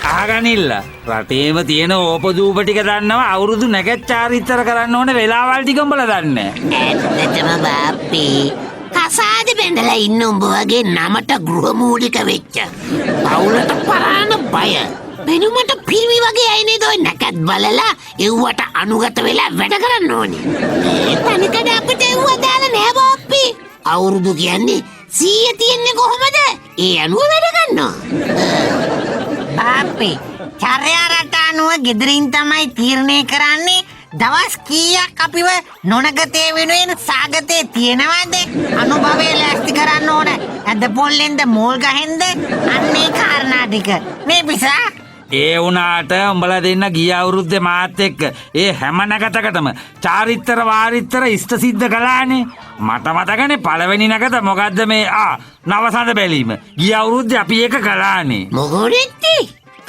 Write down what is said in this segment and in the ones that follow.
අහගනිල්ල රටේම තියෙන ඕපදූප ටික දන්නවා අවුරුදු නැකත් චාරිත්‍ර කරන්න ඕන වෙලාවල් ටික උඹලා දන්නේ. ඇත්තටම බාප්පේ කසාද බැඳලා ඉන්න උඹ වගේ නමට ගෘහමූලික වෙච්ච පවුලට පරාණ බය වෙනුමට පිරිමි වගේ අය නේද ඔය නැකත් බලලා එව්වට අනුගත වෙලා වැඩ කරන්න ඕනේ. ඒ තනිකඩ අපිට එව්ව දාලා නෑ බාප්පේ. අවුරුදු කියන්නේ 100 තියන්නේ කොහමද? ඒ අනුව වැඩ ගන්නවා. බාප්පේ චර්යා රටානුව ගෙදරින් තමයි තීරණය කරන්නේ දවස් කීයක් අපිව නොනගතේ වෙනුවෙන් සාගතේ තියෙනවද? අනුභවය ලෑස්ති කරන්න ඕන. ඇද පොල්ලෙන්ද මෝල් ගහෙන්ද අන්නේ කාරණා ටික. මේ පිසා ඒ වුණාට උඹලා දෙන්න ගිය අවුරුද්දේ මාත් එක්ක ඒ හැම නැකතකටම චාරිත්‍ර වාරිත්‍ර ඉෂ්ට සිද්ධ කළානේ. මට මතකනේ පළවෙනි නැකත මොකද්ද මේ නවසඳ බැලීම. ගිය අවුරුද්දේ අපි ඒක කළානේ. මොකෝනෙත්ටි?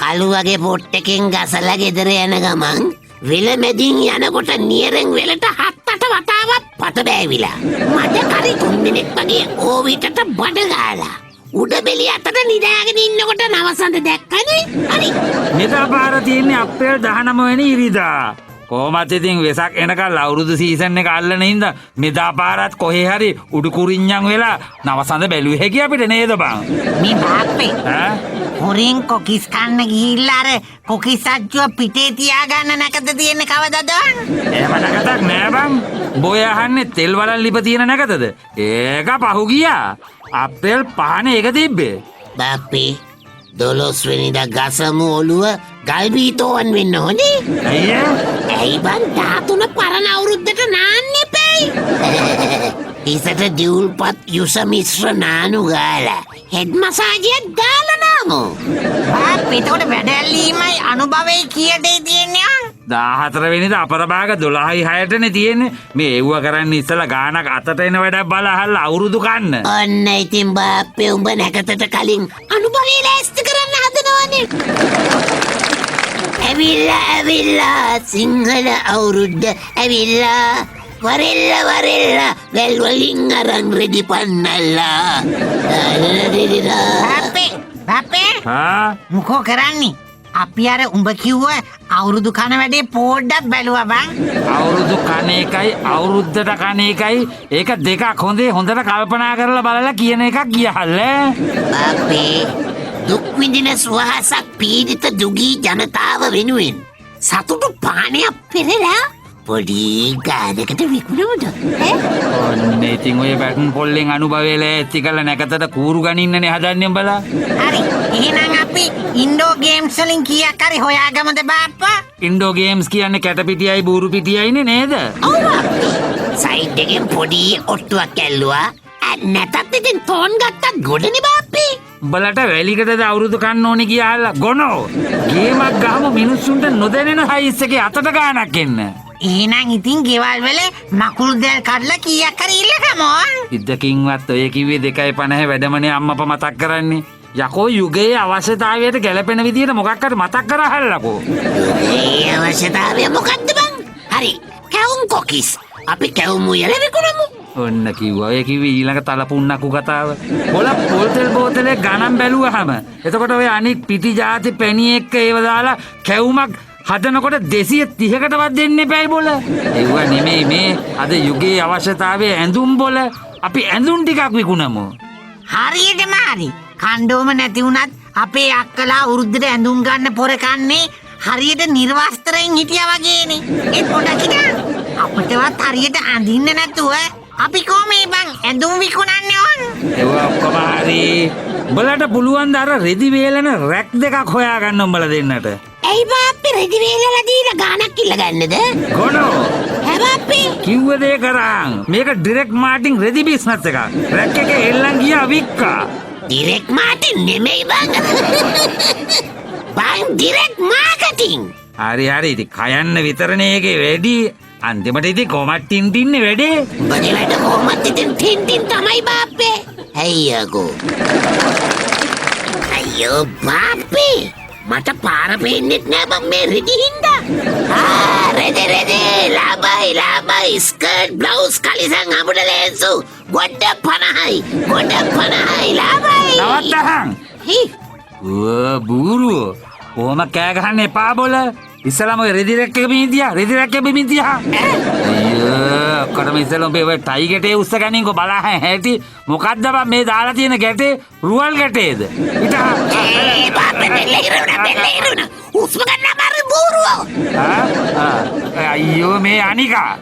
කළු වගේ පොට්ටකින් ගසලා ගෙදර යන ගමන් වෙල මැදින් යනකොට නියරෙන් වෙලට 7-8 වතාවක් පත බෑවිලා. මට කරි 3 දිනක් වගේ ඕවිතට බඩ ගාලා. උඩ බෙලිය අතට නිදාගෙන ඉන්නකොට නවසඳ දැක්කනේ. හරි. මෙදා පාර තියෙන්නේ අප්‍රේල් 19 වෙනි ඉරිදා. කොහොමත් ඉතින් වෙසක් එනකල් අවුරුදු සීසන් එක අල්ලන හින්දා මෙදා පාරත් කොහේ හරි උඩු කුරින්යන් වෙලා නවසඳ බැලුවේ හැකි අපිට නේද බං? මේ බාප්පේ හොරින් කොකිස් කන්න ගිහිල්ලා අර කොකිස් අච්චුව පිටේ තියාගන්න නැකත තියෙන්නේ කවදද? එහෙම නැකතක් නෑ බං. බොය අහන්නේ තෙල් වලන් ලිප තියෙන නැකතද? ඒක පහු ගියා. අප්‍රේල් 5 එක තිබ්බේ. බාප්පේ 12 වෙනිදා ගසමු ඔළුව ගල්බීතෝවන් වෙන්න ඕනේ. ඇයි බං 13 පරණ අවුරුද්දට නාන්න එපැයි. ඉසට දියුල්පත් යුස මිශ්‍ර නානු ගාලා හෙඩ් මසාජියක් දාලා නාමු. බාප්පේ එතකොට වැඩැල්ලීමයි අනුභවයි කීයටයි තියෙන්නේ? 14 වෙනිදා අපරභාග 12:06ටනේ තියෙන්නේ. මේ එව්ව කරන්න ඉස්සලා ගානක් අතට එන වැඩක් බලහල්ලා අවුරුදු කන්න. ඔන්න ඉතින් බාප්පේ උඹ නැකතට කලින් අනුභවය ලෑස්ති කරන්න හදනවනේ. ඇවිල්ලා සිංහල අවුරුද්ද ඇවිල්ලා වරෙල්ලා වැල් වලින් අරන් රෙදි පන්නල්ලා. බාප්පේ මොකෝ කරන්නේ? අපි අර උඹ කිව්ව අවුරුදු කන වැඩේ පොඩ්ඩක් බැලුවා බං. අවුරුදු කන එකයි අවුරුද්දට කන එකයි ඒක දෙකක්. හොඳට කල්පනා කරලා බලලා කියන එකක් කියහල්ල. බාප්පේ දුක් විඳින සුවහසක් පීඩිත දුගී ජනතාව වෙනුවෙන් සතුටු පානයක් පෙරලා පොඩි ගානකට විකුණමුද? ඔන්න ඉතින් ඔය බැටන් පොල්ලෙන් අනුභවය ලෑස්ති කරලා නැකතට කූරු ගනින්නනේ හදන්නේ උඹලා. හරි. එහෙනම් අපි ඉන්ඩෝ ගේම්ස් වලින් කීයක් හරි හොයාගමද බාප්පා? ඉන්ඩෝ ගේම්ස් කියන්නේ කැටපිටියයි බූරු පිටියයිනේ නේද? ඔව් බාප්පේ. සයිඩ් එකෙන් පොඩි ඔට්ටුවක් ඇල්ලුවා. නැතත් ඉතින් ෆෝන් ගත්තත් ගොඩනේ බාප්පේ. උඹලට වැලිකටද අවුරුදු කන්න ඕනේ කියලා ගොනෝ. ගේමක් ගහමු මිනිස්සුන්ට නොදැනෙන හයිස් එකේ අතට ගානක් එන්න. එහෙනම් ඉතින් ගෙවල් වල මකුළු දැල් කඩලා කීයක් හරි ඉල්ලගමු. ඉද්දකින්වත් ඔය කිව්වේ 2.50 වැඩමනේ අම්මපා මතක් කරන්නේ. යකෝ යුගයේ අවශ්‍යතාවයට ගැලපෙන විදියට මොකක් හරි මතක් කරහල්ලකෝ. යුගයේ අවශ්‍යතාවය මොකද්ද බං? හරි කැවුම් කොකිස්. අපි කැවුම් උයලා විකුණමු. ඔන්න කිව්වා. ඔය කිව්වේ ඊළඟ තලපුන්නකු කතාව. පොළ පොල්තෙල් බෝතලේ ගණන් බැලුවාම එතකොට ඔය අනිත් පිටි ಜಾති පැණි එක්ක ඒව දාලා කැවුමක් හදනකොට 230කටවත් දෙන්න එපායි බොල. ඒව නෙමෙයි මේ අද යුගයේ අවශ්‍යතාවයේ ඇඳුම් බොල. අපි ඇඳුම් ටිකක් විකුණමු. හරියටම හරි. කණ්ඩෝම නැති වුණත් අපේ අක්කලා වෘද්ධට ඇඳුම් ගන්න පොර කන්නේ හරියට නිර්වස්ත්‍රයෙන් හිටියා වගේනේ. ඒ පොඩක් හිටා. අපිටවත් හරියට අඳින්න නැතුව අපි කොහොමද බං ඇඳුම් විකුණන්නේ ඕන? ඒව ඔක්කොම හරි. උඹලට පුළුවන් ද අර රෙදි වේලන රැක් දෙකක් හොයාගන්න උඹලා දෙන්නට. ඇයි බාප්පේ රෙදි වේලලා දීලා ගානක් ඉල්ල ගන්නද? ගොනෝ. ඈ බාප්පේ කිව්ව දේ කරාන්. මේක ඩිරෙක්ට් මාර්ටින් රෙදි බිස්නස් එකක්. රැක් එකේ එල්ලන් ගියා වික්කා. ඩිරෙක්ට් මාර්ටින් නෙමෙයි බං. බං ඩිරෙක්ට් මාකටිං. හරි ඉතින් කයන්න විතරනේ ඒකේ වැඩි. අන්තිමට ඉතින් කොහොමද ටින්ටින්නේ වැඩේ? උඹගේ වැඩ කොහොමද ඉතින් ටින්ටින් තමයි බාප්පේ. අයියෝ බාප්පේ මට පාර පේන්නෙත් නෑ බං මේ රෙදි හින්දා. රෙදි ලාබයි ස්කර්ට් බ්ලවුස් කලිසම් අමුඩ ලේන්සු ගොඩ 50යි ලාබයි. නවත්තහන්. බූරුවෝ ඕම කෑ ගහන්න එපා බොල. ඉස්සලම ඔය රෙදි රැක්ක බිමින් තියා. රෙදි රැක්ක බිමින් තියා. අයියෝ ඔක්කොටම ඉස්සලම ඔය ටයි ගැටේ උස්ස ගනින්කෝ බලහන් හැටි. මොකද්ද බං මේ දාලා තියෙන ගැටේ? රුවල් ගැටේද? ඉතහ බාප්පේ බෙල්ල උස්ම ගන්න අමාරු බෝරුව. අයියෝ මේ අනිකා.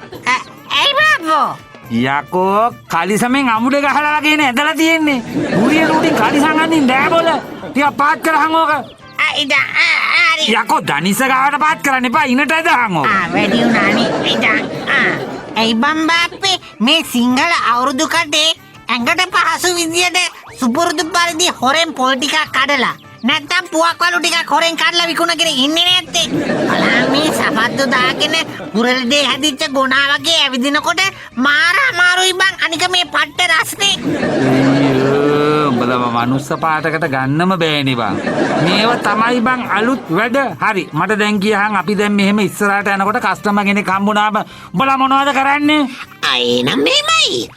ඇයි බාප්පෝ? යකෝ කලිසමෙන් අමුඩ ගහලා වගේ නේ ඇදලා තියෙන්නේ. උරියට උඩින් කලිසම් අඳින්න බෑ බොල. ටිකක් පාත් කරහන් ඕක. හරි. යකෝ දනිස ගාවට පාත් කරන්න එපා ඉනට ඇදහන් ඕක. වැඩි වුණානේ. ඇයි බම් බාප්පේ මේ සිංහල අවුරුදු කටේ ඇඟට පහසු විදියට සුපුරුදු පරිදි හොරෙන් පොල් ටිකක් කඩලා නැත්තම් පුවක් වලු ටිකක් හොරෙන් කඩලා විකුණගෙන ඉන්නේ නැත්තේ. බලන්න මේ සපත්තු දාගෙන කුරල්දේ හැදිච්ච ගොනා වගේ ඇවිදිනකොට මාර අමාරුයි බං. අනික මේ පට්ට රස්නේ. අයියෝ උඹලම මනුස්ස පාටකට ගන්නම බෑනේ බං. මේව තමයි බං අලුත් වැඩ. හරි මට දැන් කියහන් අපි දැන් මෙහෙම ඉස්සරහට යනකොට කස්ටමර් කෙනෙක් හම්බුනාම උඹලා මොනවද කරන්නේ? අය නම් මෙහෙමයි.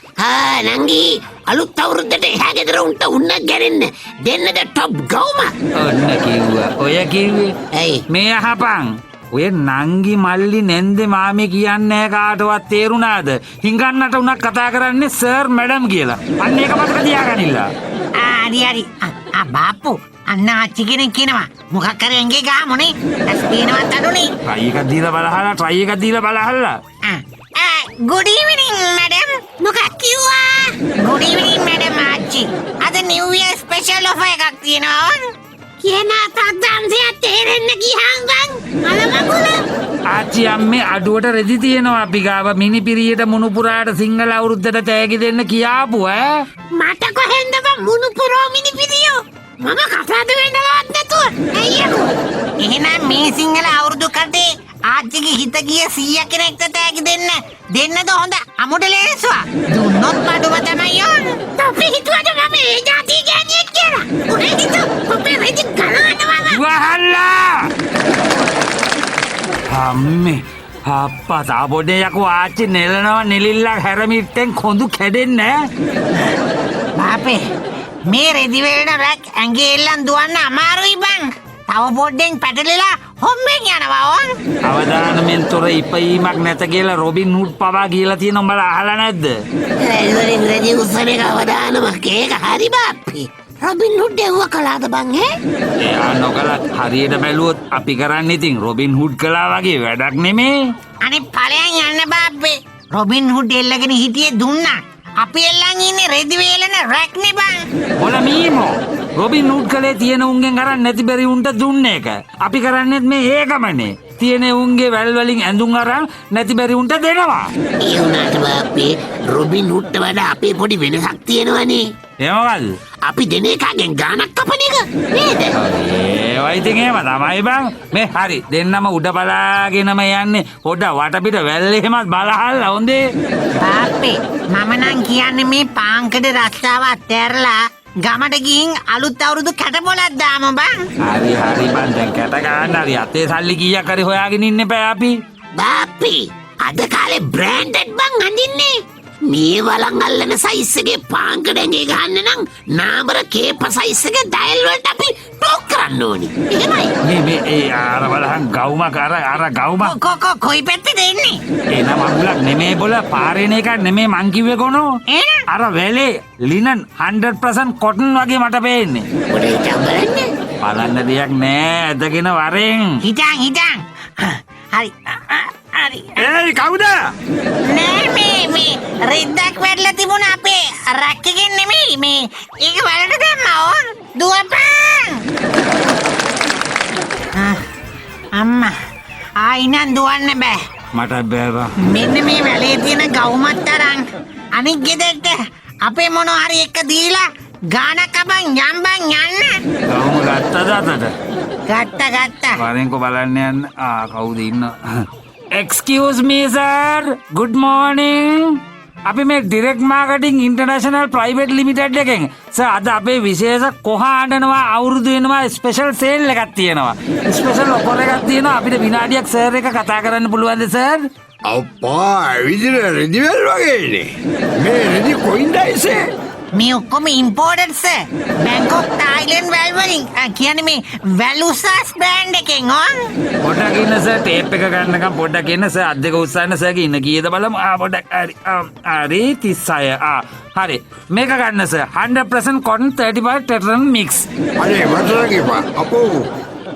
නංගි අලුත් අවුරුද්දට එහා ගෙදර උන්ට උන්න ගැරෙන්න දෙන්නද ටොප් ගවුම. ඔන්න කිව්වා. ඔය කිව්වේ. ඇයි? මේ අහපන්. ඔය නංගි මල්ලි නැන්දේ මාමේ කියන්නේ කාටවත් තේරුණාද? හිඟන්නට උනක් කතා කරන්නේ සර් මැඩම් කියලා. අන්න ඒක මතක තියාගනින්න. හරි. බාප්පු අන්න ආච්චි කෙනෙක් කියනවා මොකක් කරේ ඇඟේ ගාමුනේ. ඇස් පේනවත් අඩුනේ. try එකක් දීලා බලහල්ලා. good evening madam. මොකක් කිව්වා? good evening madam ආච්චි. අද new year special offer එකක් තියෙනවා. කියන තත්ත්වය තේරෙන්න ගියහන් ගන් අලමකුල. ආච්චි අම්මේ අඩුවට රෙදි තියෙනවා අපි ගාව මිනිපිරියට මුණුපුරාට සිංහල අවුරුද්දට තෑගි දෙන්න කියාපු ඈ. මට කොහෙන්ද මුණු පුරෝ මිනිපිරියෝ? මම කසාද වෙන්නවත් නැතුව. අයියෝ. එහෙනම් මේ සිංහල අවුරුදු කටේ ආච්චිගේ හිත ගිය 100 කෙනෙක්ට තෑගි දෙන්නද හොඳ අමුඩ ලේසුවා. දුන්නොත් බඩුව තමයි යෝන්. අපි හිතුවද මම ඒ જાති ගෑණියෙක් කියලා. උනේ කිතු ඔබේ රෙදි ගලවනවා. වහල්ලා අම්මේ අප්පා තාපොඩේ යකෝ ආච්චි නෙලනවා නෙලිල්ලක් හැරමිට්ටෙන් කොඳු කැඩෙන්නේ බාපේ මේ රෙදි වේලන රැක් ඇඟේ එල්ලන් දුවන්න අමාරුයි බං. තව පොඩ්ඩෙන් පැටලෙලා හොම්බෙන් යනවා ඕන්. අවදානමෙන් තොර ඉපීමක් නැත කියලා රොබින් හුඩ් පවා කියලා තියෙන උඹලා අහලා නැද්ද? රෙදි රෙදි උස්සනේ අවදානමක් ඒක හරි බාප්පි. රොබින් හුඩ් එව්ව කලාද බං එයා නොකලත් හරියට බැලුවොත් අපි කරන්නේ ඉතින් රොබින් හුඩ් කළා වගේ වැඩක් නෙමේ. අනිත් ඵලයන් යන්න බාප්පේ. රොබින් හුඩ් එල්ලගෙන හිටියේ දුන්නා. අපි එල්ලන් ඉන්නේ රෙදි වේලන රැක් නේ බං. මොළ මීමෝ රොබින් හුඩ් කලේ තියෙන උන්ගෙන් අරන් නැති බැරි උන්ට දුන්න එක. අපි කරන්නේත් මේ ඒකමනේ. තියෙන උන්ගේ වැල් වලින් ඇඳුම් අරන් නැති බැරි උන්ට දෙනවා. ඒ උනාට බාප්පි රොබින් හුඩ්ට වඩා අපේ පොඩි වෙනසක් තියෙනවනේ. ඒ මොකද්ද? අපි දෙන එකගෙන් ගානක් කපන එක නේද? ඒවා ඉතින් එහෙම තමයි බං. මේ හරි දෙන්නම උඩ බලාගෙනම යන්නේ. පොඩ වටපිට වැල් එහෙමත් බලහල්ලා හොඳේ. බාප්පේ මම නම් කියන්නේ මේ පාංකඩ රස්සාව අත්හැරලා ගමට ගිහින් අලුත් අවුරුදු කැටපොලක් දාමු බං. හරි බං දැන් කැට ගන්න හරි අතේ සල්ලි කීයක් හරි හොයාගෙන ඉන්න එපා අපි. බාප්පි අද කාලේ බ්‍රෑන්ඩඩ් බං අඳින්නේ. මේ වලන් අල්ලන සයිස් එකේ පාංකඩෙන්ගේ ගන්න නම් නාඹර කේප සයිස් එකේ ඩයල් වලට අපි ටොක් කරන්න ඕනි. එහෙමයි. මේ ඒ අර බලහන් ගවුමක් අර ගවුමක් කොයි පැත්තේද එන්නේ? එන මගුලක් නෙමේ බොල පාරේන එකක් නෙමේ මං කිව්වේ කොනෝ. අර වැලේ ලිනන් 100% කොටන් වගේ මට පේන්නේ. පොඩේ චම්බලන්නේ. බලන්න දෙයක් නෑ ඇදගෙන වරෙන්. හිටන්. හරි. ඒයි කවුද? නෑ මේ රෙද්දක් වැටලා තිබුණා අපේ රැක් එකෙන් නෙමෙයි මේ ඒක වලට දැම්මා ඕන්. දුවපන්. අම්මා ආයිනම් දුවන්න බෑ. මට බෑ බං. මෙන්න මේ වැලේ තියෙන ගවුමත් අරන් අනිත් ගෙදරට අපේ මොනවා හරි එක දීලා ගානක් අපන් යම්බන් යන්න. ගවුම ගත්තද අතට? ගත්තා. වරෙන්කෝ බලන්න යන්න. කවුද ඉන්න? Excuse me sir. Good morning. අපි මේ direct marketing international private limited එකෙන් සර් අද අපේ විශේෂ කොහ ආඬනවා අවුරුදු වෙනවා ස්පෙෂල් සේල් එකක් තියෙනවා. ස්පෙෂල් ඔෆර් එකක් තියෙනවා අපිට විනාඩියක් සර් එක කතා කරන්න පුළුවන්ද සර්? අප්පා ඇවිදින රෙදිවැල් වගේනේ. මේ රෙදි කොයින්දයිසේ? මේ ඔක්කොම ඉම්පෝර්ටඩ් සර්. බැංකොක් තායිලන්ඩ් වැල් වලින් කියන්නේ මේ වැලුසස් බ්‍රෑන්ඩ් එකෙන් ඕන්. පොඩ්ඩක් ඉන්න සර් ටේප් එක ගන්නකම් පොඩ්ඩක් ඉන්න සර් අත් දෙක උස්සන්න සර් ඉන්න කීයද බලමු පොඩ්ඩක් හරි 36 හරි මේක ගන්න සර් 100% cotton 35 tetan mix අනේ වටරන් එපා අපෝ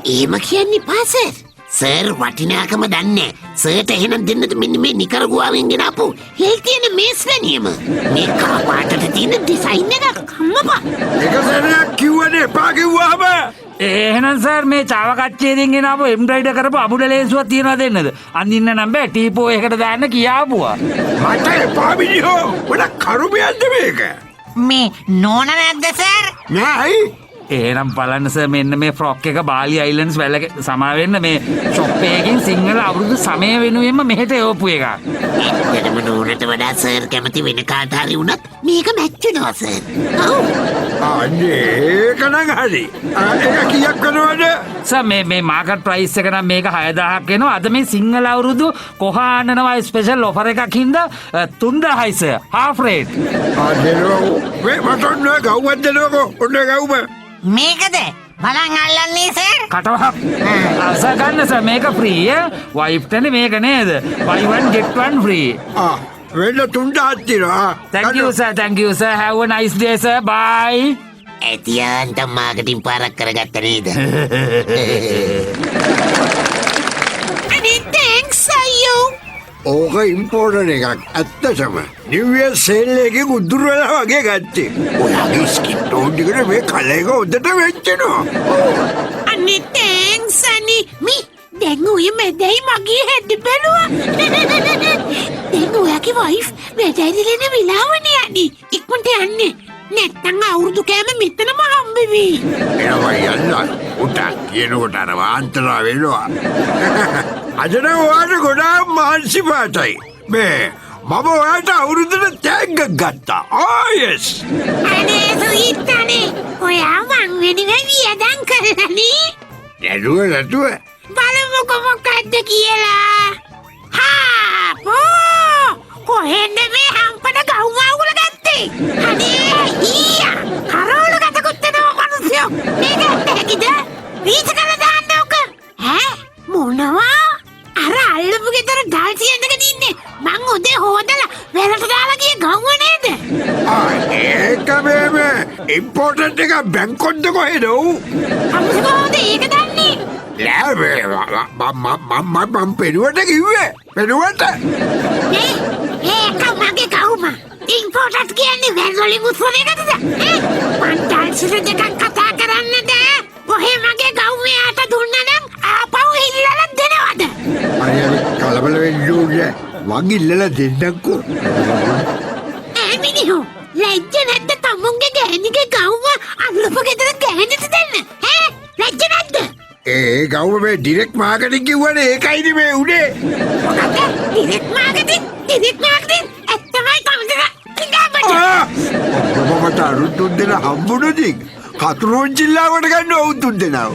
එහෙම කියන්නේ පාසර්. සර් වටිනාකම දන්නේ. සර්ට එහෙනම් දෙන්නද මෙන්න මේ නිකරගුවාවෙන් ගෙනාපු හෙල් තියෙන මේස් වැනියම. මේ කාපාටට තියෙන ඩිසයින් එක කම්මපා. එක සැරයක් කිව්වනේ එපා කිව්වහම එහෙනම් සර් මේ චාව කච්චේරින් ගෙනාවු එම්බ්‍රයිඩර් කරපු අබුඩ ලේසුවක් තියනවා දෙන්නද අඳින්න නම් බෑ ටීපෝ එකකට දාන්න කියාපුවා මට එපා මිනිහෝ වඩ කරුමයක්ද මේක මේ නෝන නැද්ද සර්? නෑයි එහෙනම් බලන්න සර් මෙන්න මේ ෆ්‍රොක් එක බාලි අයිලන්ඩ්ස් වැල්ල සමා වෙන්න මේ ෂොප් එකකින් සිංහල අවුරුදු 9 වෙනුවෙන්ම මෙහෙට එවපු එකක් ඇත්තටම නෝනට වඩා සර් කැමති වෙන කාට හරි වුණත් මේක මැච් වෙනවා සර්. ඔව්. අනේ ඒකනම් හරි ඒක කීයක් කරනවද සර් මේ මාකට් ප්‍රයිස් එක නම් මේක 6000ක් වෙනවා අද මේ සිංහල අවුරුදු කොහානනවා ස්පෙෂල් ඔෆර් එකක් හින්දා 3000යි සර් half rate අදේනෝ මේ මටන්න ගව්වත් දෙනවකෝ ඔන්න ගව්ම මේකද බලන් අල්ලන්නේ සර්? කටවහක් අස ගන්න සර් මේක ෆ්‍රී වයිෆ්ටනේ මේක නේද buy one get one free වෙන්න තුන්ඩහක් තිනවා thank you sir have a nice day sir bye ඇතියන්ට මාකටින් පාරක් කරගත්ත නේද? අනේ තැන්ක්ස් අයියෝ. ඕක ඉම්පෝර්ටන් එකක් ඇත්තටම නිවිය සේල් එකේ උදුර වෙලා වගේ ගත්තේ ඔයාගේ ස්කින් ටෝන් එකට මේ කලර් එක හොඳට වෙච්චෙනවා අනේ තැන්ක්ස් අනේ මේ දැන් ඔය මැදයි මගේ හැඩ බැලුවා. දැන් ඔයාගේ වයිෆ් වැඩයිදිලෙන වෙලාවනේ යන්නේ. ඉක්මනට යන්නේ. නැත්තම් අවුරුදු කෑම මෙතනම හම්බ වෙයි. එනවා යන්න උට කියනකොට අර වාන්තරා වෙනවා අදන ඔයාට ගොඩාක් මාන්සි පාටයි මේ මම ඔයාට අවුරුද්දට තෑග්ගක් ගත්තා ආයෙස් අනේ සුහිත්තනේ. ඔයා මං වෙනුවෙන් වියදම් කරලානේ. නැතුව බලමුකෝ මොකක්ද කියලා. හා කොහෙන්ද මේ හම්පට ගවුම අවුල ගත්තේ? අනේ ඊයා කරෝල ගතකුත් දෙනවා මිනිස්සු. මේක ඇත්තද? වීස කළ දාන්න ඕක. ඈ මොනවා? අර අල්ලපු ගෙදර ඩල් සියන්නකද ඉන්නේ. මං උදේ හොදලා වෙලට දාලා ගිය ගවුම නේද? ඒක මේ ඉම්පෝර්ටන්ට් එක බැංකොක්ද කොහෙද අමුසු කොහොමද ඒක දන්නේ? මම පෙනුවට කිව්වේ පෙනුවට ඒක මගේ ගවුම. ඉම්පෝර්ටන්ට් කියන්නේ වැල්වලින් උත්සව එකද? මං ඩල්සිට දෙකක් කතා කරන්නද? කොහේ මගේ ගවුම යාට දුන්නා නම් ආපහු ඉල්ලලා දෙනවද? අය කලබල වෙන්න ඕනේ වගේ ඉල්ලලා දෙන්නම්කෝ මිනිහෝ ලැජ්ජ නැද්ද තමුන්ගේ ගෑණිගේ ගවුම අල්ලපු ගෙදර ගෑණිට දෙන්න? ඈ ලැජ්ජ නැද්ද? ඒ ගවුම මේ ඩිරෙක්ට් මාකටිං කිව්වනේ ඒකයිනේ මේ උනේ මොකක්ද? ඩිරෙක්ට් මාකටිං ඇත්තමයි කවුද? පිටාපට මමට අරුත් තුන් දෙනා හම්බුනොතින් කතුරුන් ජිල්ලාවට ගන්න ඔවුන් තුන් දෙනාව